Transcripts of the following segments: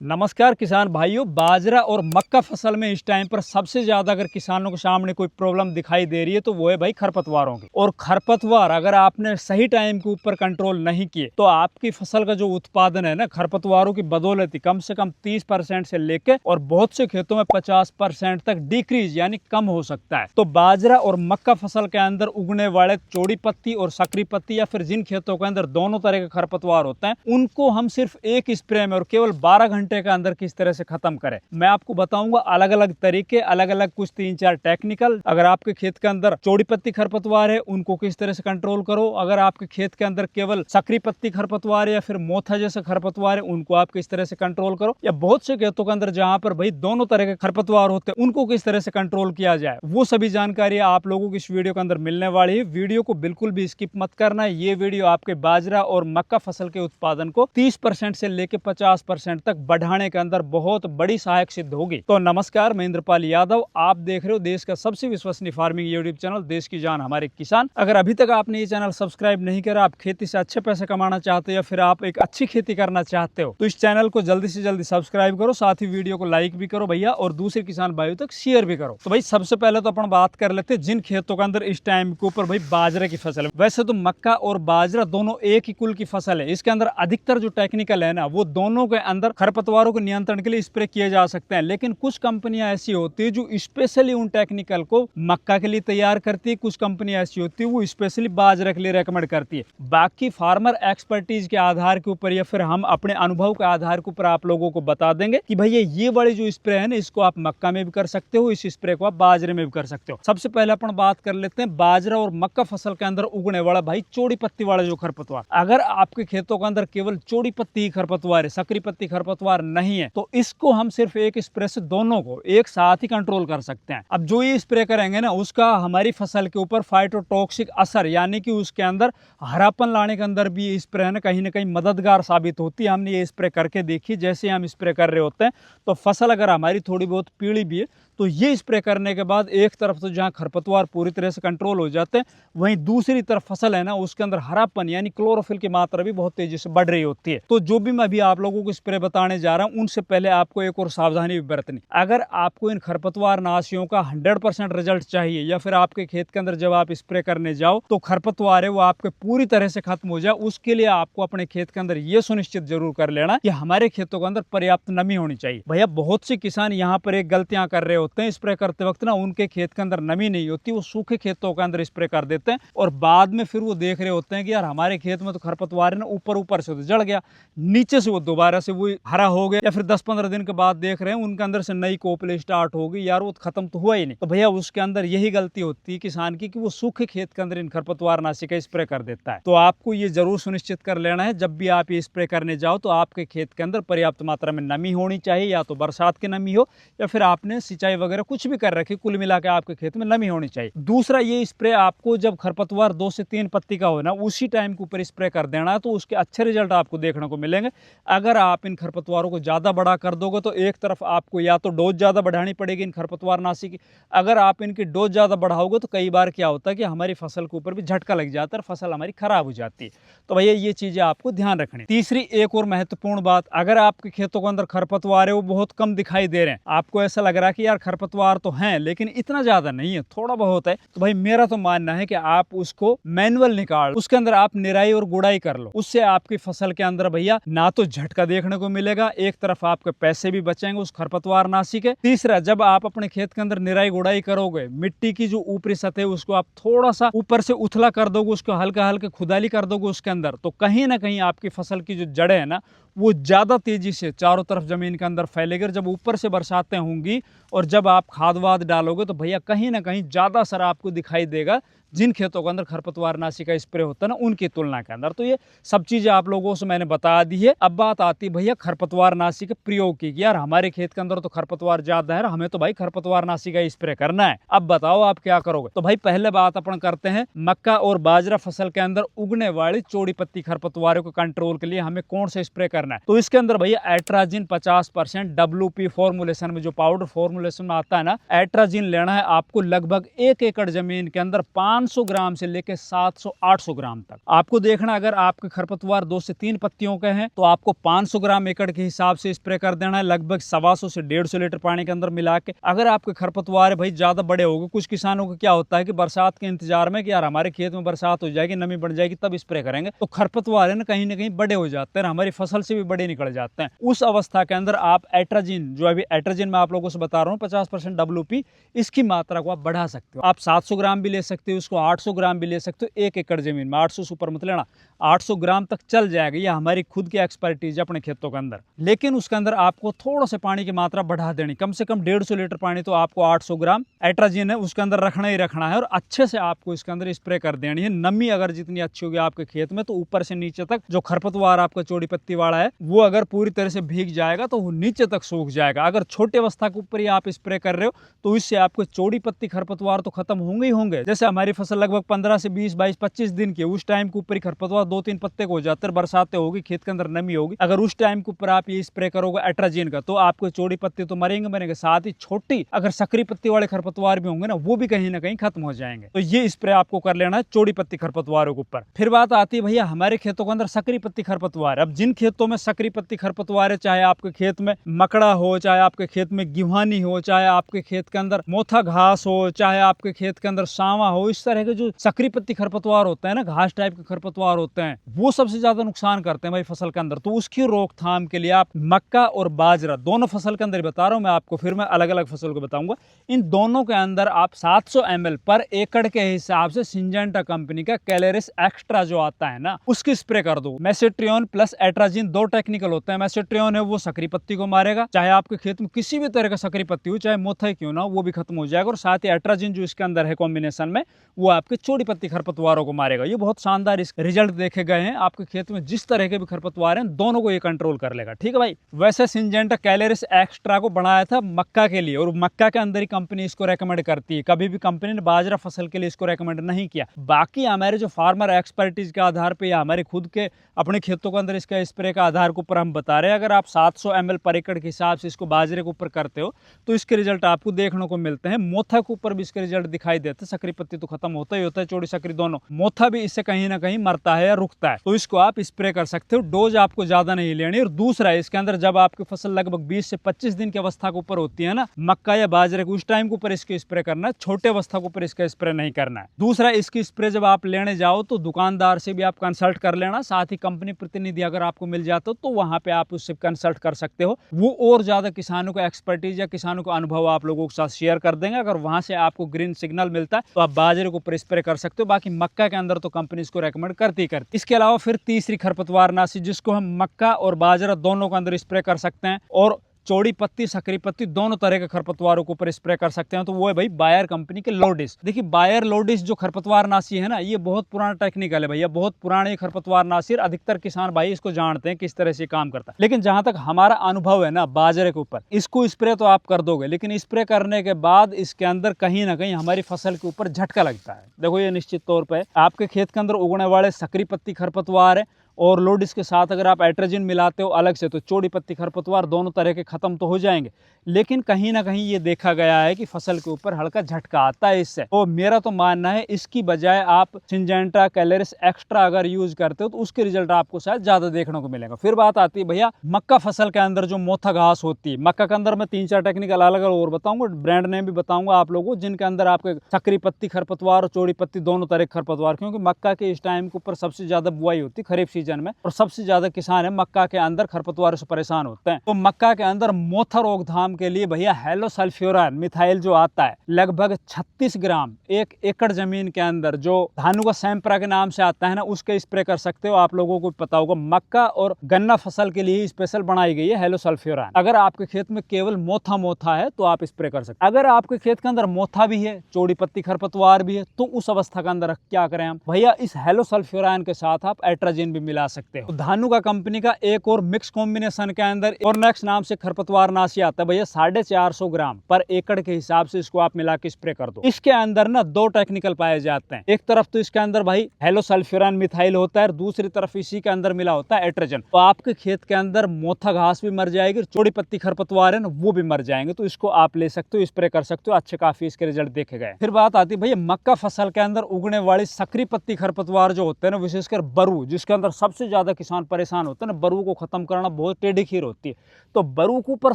नमस्कार किसान भाइयों। बाजरा और मक्का फसल में इस टाइम पर सबसे ज्यादा अगर किसानों के सामने कोई प्रॉब्लम दिखाई दे रही है तो वो है भाई खरपतवारों की। और खरपतवार अगर आपने सही टाइम के ऊपर कंट्रोल नहीं किए तो आपकी फसल का जो उत्पादन है ना, खरपतवारों की बदौलत कम से कम 30% से लेके और बहुत से खेतों में 50% तक डिक्रीज यानी कम हो सकता है। तो बाजरा और मक्का फसल के अंदर उगने वाले चौड़ी पत्ती और सकरी पत्ती या फिर जिन खेतों के अंदर दोनों तरह के खरपतवार होते हैं, उनको हम सिर्फ एक स्प्रे में और केवल 12 घंटे के अंदर किस तरह से खत्म करें। मैं आपको बताऊंगा अलग अलग तरीके, अलग अलग कुछ 3-4 टेक्निकल। अगर आपके खेत के अंदर चौड़ी पत्ती खरपतवार है उनको किस तरह से कंट्रोल करो, अगर आपके खेत के अंदर केवल सकरी पत्ती खरपतवार या फिर मोथा जैसा खरपतवार है उनको आप किस तरह से कंट्रोल करो, या बहुत से खेतों के अंदर जहां पर भाई दोनों तरह के खरपतवार होते हैं उनको किस तरह से कंट्रोल किया जाए, वो सभी जानकारी आप लोगों को इस वीडियो के अंदर मिलने वाली है। वीडियो को बिल्कुल भी स्किप मत करना है। ये वीडियो आपके बाजरा और मक्का फसल के उत्पादन को 30% से लेकर 50% तक बढ़ाने के अंदर बहुत बड़ी सहायक सिद्ध होगी। तो नमस्कार, मैं इंद्रपाल यादव, आप देख रहे हो देश का सबसे विश्वसनीय फार्मिंग यूट्यूब चैनल देश की जान हमारे किसान। अगर अभी तक आपने ये चैनल सब्सक्राइब नहीं करा, आप खेती से अच्छे पैसे कमाना चाहते हो या फिर आप एक अच्छी खेती करना चाहते हो तो इस चैनल को जल्दी से जल्दी सब्सक्राइब करो, साथ ही वीडियो को लाइक भी करो भैया, और दूसरे किसान भाइयों तक शेयर भी करो। तो भाई सबसे पहले तो अपन बात कर लेते हैं जिन खेतों के अंदर इस टाइम के ऊपर भाई बाजरे की फसल है। वैसे तो मक्का और बाजरा दोनों एक ही कुल की फसल है, इसके अंदर अधिकतर जो टेक्निकल है ना वो दोनों के अंदर खरपतवारों के नियंत्रण के लिए स्प्रे किए जा सकते हैं। लेकिन कुछ कंपनियां ऐसी होती है जो स्पेशली उन टेक्निकल को मक्का के लिए तैयार करती है, कुछ कंपनियां ऐसी होती है वो स्पेशली बाजरा के लिए रेकमेंड करती है। बाकी फार्मर एक्सपर्टीज के आधार के ऊपर या फिर हम अपने अनुभव के आधार के ऊपर आप लोगों को बता देंगे कि भैया ये वाली जो स्प्रे है ना इसको आप मक्का में भी कर सकते हो, इस स्प्रे को आप बाजरे में भी कर सकते हो। सबसे पहले अपन बात कर लेते हैं बाजरा और मक्का फसल के अंदर उगने वाला भाई चौड़ी पत्ती वाला जो खरपतवार। अगर आपके खेतों के अंदर केवल चौड़ी पत्ती खरपतवार है, सकरी पत्ती खरपतवार नहीं है, तो इसको हम सिर्फ एक स्प्रे से दोनों को एक साथ ही कंट्रोल कर सकते हैं। अब जो ये स्प्रे करेंगे ना उसका हमारी फसल के ऊपर फाइटोटॉक्सिक असर यानी कि उसके अंदर हरापन लाने के अंदर भी ये स्प्रे है ना कहीं मददगार साबित होती है। हमने ये स्प्रे करके देखी, जैसे हम स्प्रे कर रहे होते हैं तो फसल अगर हमारी थोड़ी बहुत पीली भी है तो ये स्प्रे करने के बाद एक तरफ तो जहां खरपतवार पूरी तरह से कंट्रोल हो जाते हैं, वहीं दूसरी तरफ फसल है ना उसके अंदर हरापन यानी क्लोरोफिल की मात्रा भी बहुत तेजी से बढ़ रही होती है। तो जो भी मैं अभी आप लोगों को स्प्रे बताने जा रहा हूं उनसे पहले आपको एक और सावधानी भी बरतनी। अगर आपको इन खरपतवार नाशियों का 100% रिजल्ट चाहिए या फिर आपके खेत के अंदर जब आप स्प्रे करने जाओ तो खरपतवार है वो आपके पूरी तरह से खत्म हो जाए, उसके लिए आपको अपने खेत के अंदर ये सुनिश्चित जरूर कर लेना कि हमारे खेतों के अंदर पर्याप्त नमी होनी चाहिए। भैया बहुत से किसान यहाँ पर एक गलतियां कर रहे होते हैं, स्प्रे करते वक्त ना उनके खेत के अंदर नमी नहीं होती, वो सूखे खेतों के अंदर स्प्रे कर देते हैं और बाद में फिर वो देख रहे होते हैं कि यार हमारे खेत में तो खरपतवार है ना ऊपर से तो जड़ गया, नीचे से वो दोबारा से वो हरा हो गया, या फिर 10-15 दिन के बाद देख रहे हैं उनके अंदर से नई कोपले स्टार्ट हो गई, यार वो खत्म तो हुआ ही नहीं। तो भैया उसके अंदर यही गलती होती है किसान की कि वो सूखे खेत के अंदर इन खरपतवार नाशी का स्प्रे कर देता है। तो आपको ये जरूर सुनिश्चित कर लेना है जब भी आप ये स्प्रे करने जाओ तो आपके खेत के अंदर पर्याप्त मात्रा में नमी होनी चाहिए, या तो बरसात की नमी हो या फिर आपने सिंचाई वगैरह कुछ भी कर रखी, कुल मिला के आपके खेत में नमी होनी चाहिए। दूसरा, ये स्प्रे आपको जब खरपतवार 2 से 3 पत्ती का हो ना उसी टाइम के ऊपर स्प्रे कर देना है तो उसके अच्छे रिजल्ट आपको देखने को मिलेंगे। अगर आप इन खरपतवारों को ज्यादा बड़ा कर दोगे तो एक तरफ आपको या तो डोज ज्यादा बढ़ानी पड़ेगी इन खरपतवार नाशी की, अगर आप इनकी डोज ज्यादा बढ़ाओगे तो कई बार क्या होता है कि हमारी फसल के ऊपर भी झटका लग जाता है, फसल हमारी खराब हो जाती है। तो भैया ये चीजें आपको ध्यान रखनी। तीसरी एक और महत्वपूर्ण बात, अगर आपके खेतों के अंदर खरपतवार है वो बहुत कम दिखाई दे रहे हैं, आपको ऐसा लग रहा है कि यार खरपतवार तो हैं लेकिन इतना ज्यादा नहीं है, थोड़ा बहुत है, तो भाई मेरा तो मानना है कि आप उसको मैनुअल निकाल, उसके अंदर आप निराई और गुड़ाई कर लो, उससे आपकी फसल के अंदर भैया ना तो झटका देखने को मिलेगा, एक तरफ आपके पैसे भी बचेंगे उस खरपतवार नाशी के। तीसरा, जब आप अपने खेत के अंदर निराई गुड़ाई करोगे, मिट्टी की जो ऊपरी सतह उसको आप थोड़ा सा ऊपर से उथला कर दोगे, उसको हल्का हल्का खुदाली कर दोगे उसके अंदर, तो कहीं ना कहीं आपकी फसल की जो जड़ें है ना वो ज्यादा तेजी से चारों तरफ जमीन के अंदर फैलेगी। जब ऊपर से बरसातें होंगी और जब आप खाद वाद डालोगे तो भैया कहीं ना कहीं ज्यादा असर आपको दिखाई देगा जिन खेतों के अंदर खरपतवार नाशी का स्प्रे होता है ना उनकी तुलना के अंदर। तो ये सब चीजें आप लोगों से मैंने बता दी है। अब बात आती है भैया खरपतवार नाशी के प्रयोग की, यार हमारे खेत के अंदर तो खरपतवार ज्यादा है, हमें तो भाई खरपतवार नाशी का स्प्रे करना है, अब बताओ आप क्या करोगे। तो भाई पहले बात अपन करते हैं मक्का और बाजरा फसल के अंदर उगने वाली चौड़ी पत्ती खरपतवारों को कंट्रोल के लिए हमें कौन सा स्प्रे करना है। तो इसके अंदर भैया एट्राजिन 50% WP फॉर्मुलेशन में जो पाउडर फॉर्मुलेशन में आता है ना, एट्राजिन लेना है आपको लगभग 1 एकड़ जमीन के अंदर 5 500 ग्राम से लेकर 700-800 ग्राम तक। आपको देखना, अगर आपके खरपतवार 2 से 3 पत्तियों के हैं तो आपको 500 ग्राम एकड़ के हिसाब से स्प्रे कर देना है, लगभग 125 से 150 लीटर पानी के अंदर मिला के। अगर आपके खरपतवार भाई ज्यादा बड़े हो गए, कुछ किसानों को क्या होता है कि बरसात के इंतजार में कि यार हमारे खेत में बरसात हो जाएगी, नमी बढ़ जाएगी, तब स्प्रे करेंगे, तो खरपतवार है ना कहीं बड़े हो जाते हैं, हमारी फसल से भी बड़े निकल जाते हैं। उस अवस्था के अंदर आप एट्राजिन, जो अभी एट्राजिन मैं आप लोगों से बता रहा हूँ 50% WP, इसकी मात्रा को आप बढ़ा सकते हो। आप 700 ग्राम भी ले सकते हो, उसको 800 ग्राम भी ले सकते हो। 1 एकड़ जमीन में 800 से ऊपर मत लेना, 800 ग्राम तक चल जाएगा, ये हमारी खुद की एक्सपर्टीज है अपने खेतों के अंदर। लेकिन उसके अंदर आपको थोड़ा सा पानी की मात्रा बढ़ा देनी, कम से कम 150 लीटर पानी तो आपको 800 ग्राम एट्राजिन है उसके अंदर रखना ही रखना है, और अच्छे से आपको इसके अंदर स्प्रे कर देनी है। नमी अगर जितनी अच्छी होगी आपके खेत में, तो ऊपर से नीचे तक जो खरपतवार आपका चौड़ी पत्ती वाला है वो अगर पूरी तरह से भीग जाएगा तो वो नीचे तक सूख जाएगा। अगर छोटे अवस्था के ऊपर ही आप स्प्रे कर रहे हो तो इससे आपको चौड़ी पत्ती खरपतवार तो खत्म होंगे ही होंगे। जैसे हमारी फसल लगभग 15 से 20, 22, 25 दिन की, उस टाइम के ऊपर ही खरपतवार 2-3 पत्ते को हो जाते हैं, बरसातें होगी, खेत के अंदर नमी होगी, अगर उस टाइम के ऊपर आप ये स्प्रे करोगे एट्राजिन का, तो आपको चौड़ी पत्ती तो मरेंगे, साथ ही छोटी अगर सकरी पत्ती वाले खरपतवार भी होंगे ना, वो भी कहीं ना कहीं खत्म हो जाएंगे। तो ये स्प्रे आपको कर लेना है चौड़ी पत्ती खरपतवारों के ऊपर। फिर बात आती है भैया हमारे खेतों के अंदर सकरी पत्ती खरपतवार। अब जिन खेतों में सकरी पत्ती खरपतवार है, चाहे आपके खेत में मकड़ा हो, चाहे आपके खेत में गिवानी हो, चाहे आपके खेत के अंदर मोथा घास हो, चाहे आपके खेत के अंदर सावा हो, इस तरह के जो सकरी पत्ती खरपतवार होते हैं ना, घास टाइप के खरपतवार होते हैं, वो सबसे ज्यादा नुकसान करते हैं भाई फसल के अंदर। तो उसकी रोकथाम के लिए आप मक्का और बाजरा दोनों फसल के अंदर बता रहा हूं मैं आपको, फिर मैं अलग अलग फसल को बताऊंगा। इन दोनों के अंदर आप 700 ml पर एकड़ के हिसाब से सिंजेंटा कंपनी का कैलेरिस एक्स्ट्रा जो आता है ना, उसकी स्प्रे कर दो। मेसेट्रियोन प्लस एट्राजिन 2 टेक्निकल होता है। मेसेट्रियोन है वो सकरी पत्ती को मारेगा, चाहे आपके खेत में किसी भी तरह का सकरी पत्ती हो, चाहे मोथा ही क्यों ना, वो भी खत्म हो जाएगा। और साथ ही एट्राजिन जो इसके अंदर है कॉम्बिनेशन में, वो आपके चौड़ी पत्ती खरपतवारों को मारेगा। ये बहुत शानदार इस रिजल्ट देखे गए हैं। आपके खेत में जिस तरह के भी खरपतवार हैं, दोनों को ये कंट्रोल कर लेगा। ठीक है भाई। वैसे सिंजेंटा कैलेरिस एक्स्ट्रा को बनाया था मक्का के लिए, और मक्का के अंदर ही कंपनी इसको रेकमेंड करती है। कभी भी कंपनी ने बाजरा फसल के लिए इसको रेकमेंड नहीं किया। बाकी हमारे जो फार्मर एक्सपर्टीज के आधार पे या हमारे खुद के अपने खेतों के अंदर इसका स्प्रे का आधार के ऊपर हम बता रहे हैं। अगर आप 700 ml पर एकड़ के हिसाब से इसको बाजरे के ऊपर करते हो तो इसके रिजल्ट आपको देखने को मिलते हैं। मोथा के ऊपर भी इसके रिजल्ट दिखाई देते हैं। सकरी पत्ती तो खत्म होता ही होता है, चौड़ी सकरी दोनों, मोथा भी इससे कहीं ना कहीं मरता है या रुकता है। तो इसको आप स्प्रे कर सकते हो। डोज आपको ज्यादा नहीं लेनी। और दूसरा, इसके अंदर जब आपकी फसल लगभग 20 से 25 दिन की अवस्था के ऊपर होती है ना, मक्का या बाजरे के, उस टाइम के ऊपर इसके स्प्रे करना है। छोटे अवस्था के ऊपर इसका स्प्रे नहीं करना है। दूसरा, इसकी स्प्रे जब आप लेने जाओ तो दुकानदार से भी आप कंसल्ट कर लेना। साथ ही कंपनी प्रतिनिधि अगर आपको मिल जाता हो तो वहां पे आप उससे कंसल्ट कर सकते हो। वो और ज्यादा किसानों को एक्सपर्टीज या किसानों का अनुभव आप लोगों के साथ शेयर कर देंगे। अगर वहां से आपको ग्रीन सिग्नल मिलता है तो आप बाजरे के ऊपर स्प्रे कर सकते हो। बाकी मक्का के अंदर तो कंपनी इसको रेकमेंड करती करती। इसके अलावा फिर तीसरी खरपतवार नाशी, जिसको हम मक्का और बाजरा दोनों के अंदर स्प्रे कर सकते हैं, और चौड़ी पत्ती सकरी पत्ती दोनों तरह के खरपतवारों के ऊपर स्प्रे कर सकते हैं। तो वो है भाई बायर कंपनी के लोडिस। देखिए बायर लोडिस जो खरपतवार नाशी है ना, ये बहुत पुराना टेक्निकल है भैया, बहुत पुराने खरपतवार नाशी। अधिकतर किसान भाई इसको जानते हैं किस तरह से काम करता है। लेकिन जहां तक हमारा अनुभव है ना बाजरे के ऊपर, इसको स्प्रे तो आप कर दोगे, लेकिन स्प्रे करने के बाद इसके अंदर कहीं ना कहीं हमारी फसल के ऊपर झटका लगता है। देखो ये निश्चित तौर पर आपके खेत के अंदर उगने वाले सकरी पत्ती खरपतवार है, और लोडिस के साथ अगर आप एट्राजिन मिलाते हो अलग से, तो चौड़ी पत्ती खरपतवार दोनों तरह के खत्म तो हो जाएंगे। लेकिन कहीं ना कहीं ये देखा गया है कि फसल के ऊपर हल्का झटका आता है इससे। तो मेरा तो मानना है इसकी बजाय आप सिंजेंटा कैलेरिस एक्स्ट्रा अगर यूज करते हो तो उसके रिजल्ट आपको शायद ज्यादा देखने को मिलेगा। फिर बात आती है भैया मक्का फसल के अंदर जो मोथा घास होती है। मक्का के अंदर मैं 3-4 टेक्निकल अलग अलग और बताऊंगा, ब्रांड नेम भी बताऊंगा आप लोगों को, जिनके अंदर आपके सकरी पत्ती खरपतवार और चौड़ी पत्ती दोनों तरह के खरपतवार। क्योंकि मक्का के इस टाइम के ऊपर सबसे ज्यादा बुआई होती है खरीफ सीजन में, और सबसे ज्यादा किसान है मक्का के अंदर खरपतवार से परेशान होते हैं। तो मक्का के अंदर मोथा रोकथाम के लिए भैया हेलोसल्फ्यूरान मिथाइल जो आता है लगभग 36 ग्राम 1 एकड़ जमीन के अंदर, जो धानु का सैंप्रा के नाम से आता है ना, उसके स्प्रे कर सकते हो। आप लोगों को पता होगा मक्का और गन्ना फसल के लिए स्पेशल बनाई गई है हेलोसल्फ्यूरान। अगर आपके खेत में केवल मोथा है तो आप स्प्रे कर सकते हैं। अगर आपके खेत के अंदर मोथा भी है, चौड़ी पत्ती खरपतवार भी है, तो उस अवस्था के अंदर क्या करें हम भैया, इस हेलोसल्फ्यूरान के साथ आप एट्राजिन भी मिला सकते हो। धानुका कंपनी का एक और मिक्स कॉम्बिनेशन के अंदर ऑर्नेक्स नाम से खरपतवारनाशी आता है भैया, 450 ग्राम पर एकड़ के हिसाब से इसको आप मिला के स्प्रे कर दो। इसके अंदर ना दो टेक्निकल पाए जाते हैं, एक तरफ तो इसके अंदर भाई हेलोसल्फ्यूरान मिथाइल होता है, दूसरी तरफ इसी के अंदर मिला होता है एट्रोजन। तो आपके खेत के अंदर मोथा घास भी मर जाएगी, चौड़ी पत्ती खरपतवार है ना वो भी मर जाएंगे, तो इसको आप ले सकते हो, स्प्रे कर सकते हो, अच्छे काफी इसके रिजल्ट देखे गए। फिर बात आती है भैया मक्का फसल के अंदर उगने वाली सकरी पत्ती खरपतवार जो होते हैं ना, विशेषकर बरू, जिसके अंदर सबसे ज्यादा किसान परेशान होते हैं ना, बरू को खत्म करना बहुत टेढ़ी खीर होती है। तो बरू के ऊपर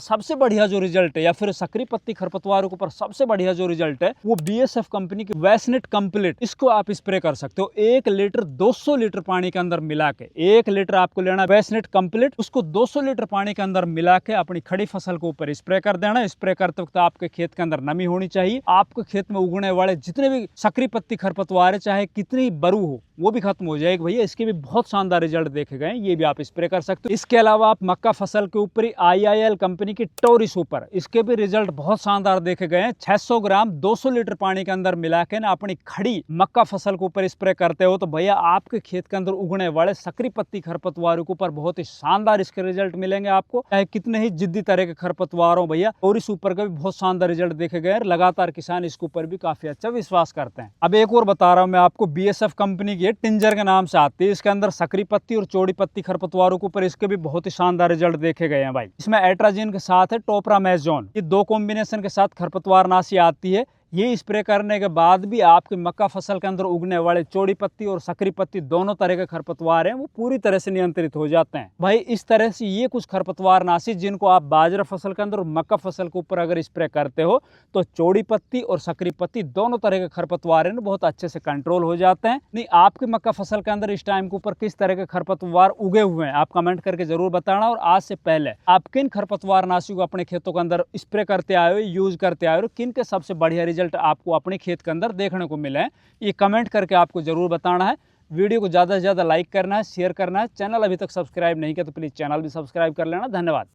सबसे बढ़िया जो रिजल्ट है या फिर सकरी पत्ती खरपतवार के ऊपर सबसे बढ़िया जो रिजल्ट है वो BSF कंपनी की वेस्नेट कंप्लीट, इसको आप स्प्रे कर सकते हो 1 लीटर 200 लीटर पानी के अंदर मिला के। 1 लीटर आपको लेना वेस्नेट कंप्लीट, उसको 200 लीटर पानी के अंदर मिला के अपनी खड़ी फसल के ऊपर स्प्रे कर देना। स्प्रे करते वक्त आपके खेत के अंदर नमी होनी चाहिए। आपके खेत में उगने वाले जितने भी सकरी पत्ती खरपतवार है, चाहे कितनी बरू हो, वो भी खत्म हो जाएगी भैया। इसके भी बहुत शानदार रिजल्ट देखे गए, ये भी आप स्प्रे कर सकते हो। इसके अलावा आप मक्का फसल के ऊपर IIL कंपनी की टोरी सुपर, इसके भी रिजल्ट बहुत शानदार देखे गए हैं। 600 ग्राम 200 लीटर पानी के अंदर मिला के ना अपनी खड़ी मक्का फसल के ऊपर स्प्रे करते हो तो भैया आपके खेत के अंदर उगने वाले सकरी पत्ती खरपतवारों के ऊपर बहुत ही शानदार इसके रिजल्ट मिलेंगे आपको। चाहे कितने ही जिद्दी तरह के खरपतवार हो भैया, टोरी सुपर का भी बहुत शानदार रिजल्ट देखे गए। लगातार किसान इसके ऊपर भी काफी अच्छा विश्वास करते हैं। अब एक और बता रहा हूं मैं आपको, BSF कंपनी की टिंजर के नाम से आती है, इसके अंदर सकरी पत्ती और चौड़ी पत्ती खरपतवारों के ऊपर इसके भी बहुत ही शानदार रिजल्ट देखे गए हैं भाई। इसमें एट्राजिन के साथ है टोपरामेजोन, ये दो कॉम्बिनेशन के साथ खरपतवारनाशी आती है। ये स्प्रे करने के बाद भी आपकी मक्का फसल के अंदर उगने वाले चौड़ी पत्ती और सकरी पत्ती दोनों तरह के खरपतवार हैं वो पूरी तरह से नियंत्रित हो जाते हैं भाई। इस तरह से ये कुछ खरपतवारनाशी जिनको आप बाजरा फसल के अंदर और मक्का फसल के ऊपर अगर स्प्रे करते हो तो चौड़ी पत्ती और सकरी पत्ती दोनों तरह के खरपतवार हैं बहुत अच्छे से कंट्रोल हो जाते हैं। नहीं, आपकी मक्का फसल के अंदर इस टाइम के ऊपर किस तरह के खरपतवार उगे हुए हैं आप कमेंट करके जरूर बताना। और आज से पहले आप किन खरपतवारनाशी को अपने खेतों के अंदर स्प्रे करते आए हो, यूज करते आए हो, किन के सबसे बढ़िया रिजल्ट आपको अपने खेत के अंदर देखने को मिले हैं, ये कमेंट करके आपको जरूर बताना है। वीडियो को ज्यादा से ज्यादा लाइक करना है, शेयर करना है। चैनल अभी तक सब्सक्राइब नहीं किया तो प्लीज चैनल भी सब्सक्राइब कर लेना। धन्यवाद।